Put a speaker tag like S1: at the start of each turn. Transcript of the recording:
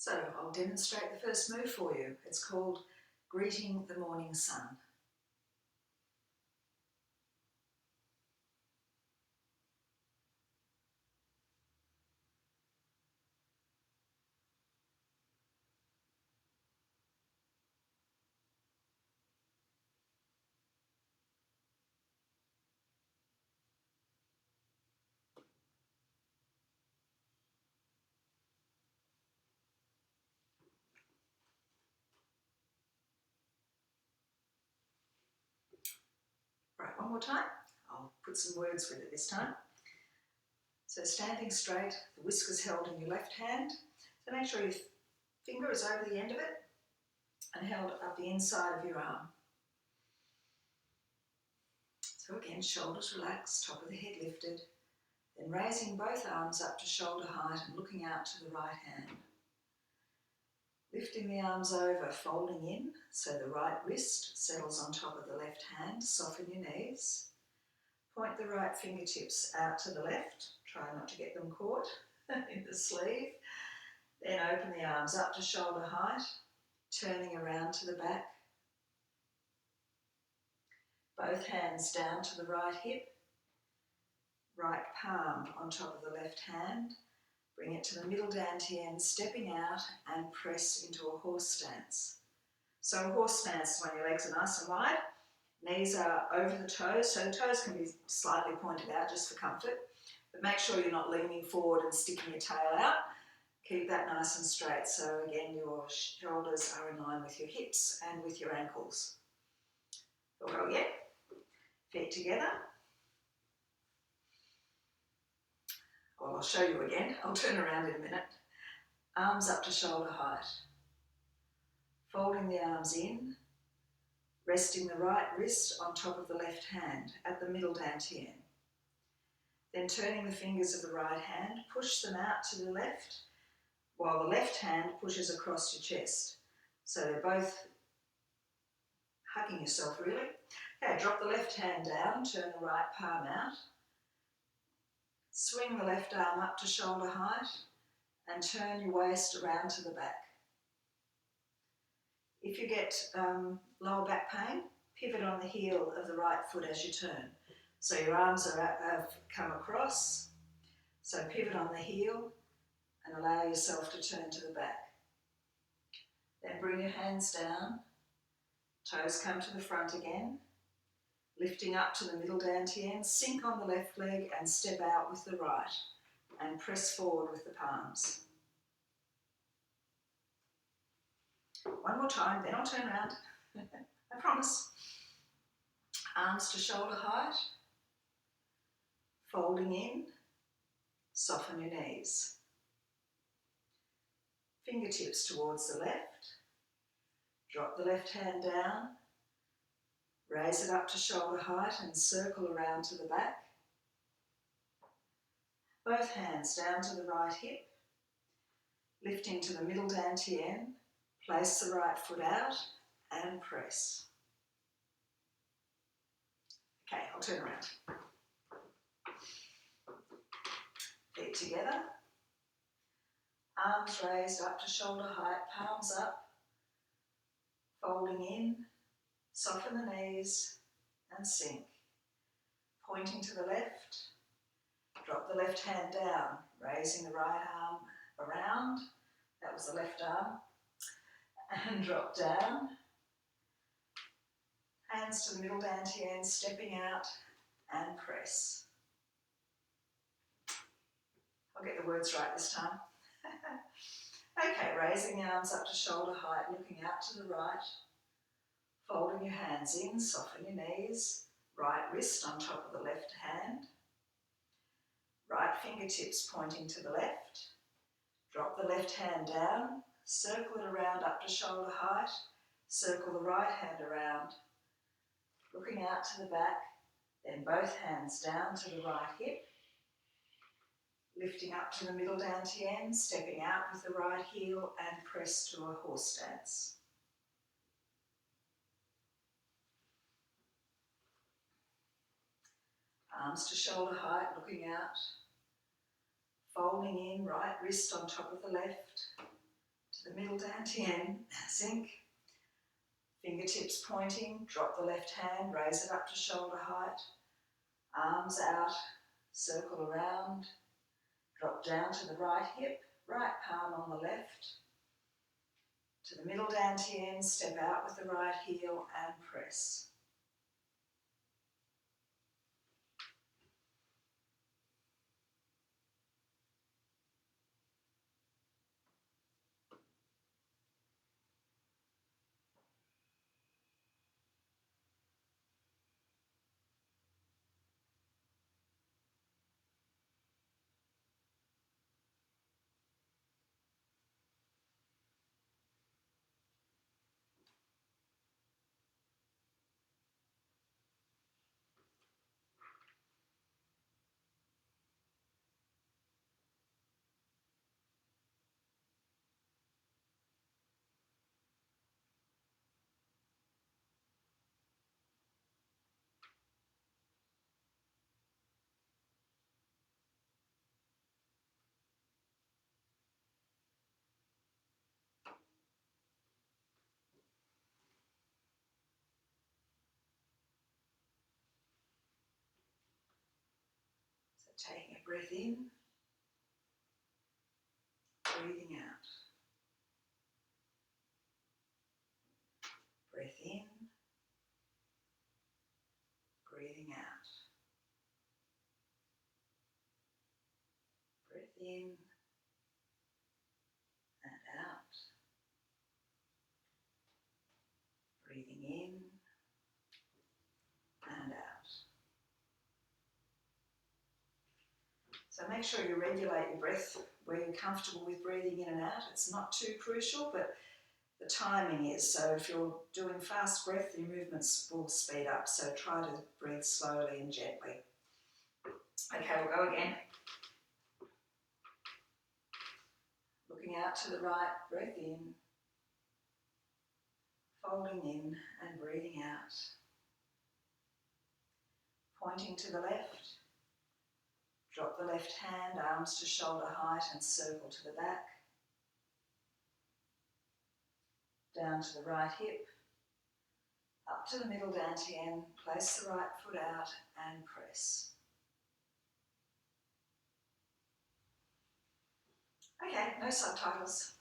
S1: So I'll demonstrate the first move for you. It's called Greeting the Morning Sun. Right, one more time. I'll put some words with it this time. So standing straight, the whiskers held in your left hand. So make sure your finger is over the end of it and held up the inside of your arm. So again, shoulders relaxed, top of the head lifted. Then raising both arms up to shoulder height and looking out to the right hand. Lifting the arms over, folding in, so the right wrist settles on top of the left hand. Soften your knees. Point the right fingertips out to the left. Try not to get them caught in the sleeve. Then open the arms up to shoulder height, turning around to the back. Both hands down to the right hip. Right palm on top of the left hand. Bring it to the middle dantian, stepping out and press into a horse stance. So a horse stance is when your legs are nice and wide, knees are over the toes, so the toes can be slightly pointed out just for comfort, but make sure you're not leaning forward and sticking your tail out. Keep that nice and straight, so again your shoulders are in line with your hips and with your ankles. We'll go again, feet together. Well, I'll show you again. I'll turn around in a minute. Arms up to shoulder height. Folding the arms in, resting the right wrist on top of the left hand at the middle dantian. Then turning the fingers of the right hand, push them out to the left, while the left hand pushes across your chest. So they're both hugging yourself really. Okay, drop the left hand down, turn the right palm out. Swing the left arm up to shoulder height and turn your waist around to the back. If you get lower back pain, pivot on the heel of the right foot as you turn. So your arms have come across, so pivot on the heel and allow yourself to turn to the back. Then bring your hands down, toes come to the front again, lifting up to the middle dantian, sink on the left leg and step out with the right and press forward with the palms. One more time, then I'll turn around. I promise. Arms to shoulder height, folding in, soften your knees. Fingertips towards the left, drop the left hand down, raise it up to shoulder height and circle around to the back. Both hands down to the right hip, lifting to the middle dantian, place the right foot out and press. Okay, I'll turn around. Feet together, arms raised up to shoulder height, palms up, folding in, soften the knees and sink. Pointing to the left, drop the left hand down, raising the right arm around, that was the left arm, and drop down. Hands to the middle dantian, stepping out and press. I'll get the words right this time. Okay, raising the arms up to shoulder height, looking out to the right. Folding your hands in, soften your knees. Right wrist on top of the left hand. Right fingertips pointing to the left. Drop the left hand down, circle it around up to shoulder height. Circle the right hand around. Looking out to the back, then both hands down to the right hip. Lifting up to the middle dantian, stepping out with the right heel and press to a horse stance. Arms to shoulder height, looking out. Folding in, right wrist on top of the left. To the middle dantian, sink. Fingertips pointing, drop the left hand, raise it up to shoulder height. Arms out, circle around, drop down to the right hip, right palm on the left. To the middle dantian, step out with the right heel and press. So taking a breath in, breathing out. Breath in, breathing out. Breath in and out. Breathing in and out. So make sure you regulate your breath where you're comfortable with breathing in and out. It's not too crucial, but the timing is. So if you're doing fast breath, your movements will speed up. So try to breathe slowly and gently. Okay, we'll go again. Looking out to the right, breath in, folding in and breathing out. Pointing to the left, drop the left hand, arms to shoulder height and circle to the back. Down to the right hip, up to the middle dantian, place the right foot out and press. Okay, no subtitles.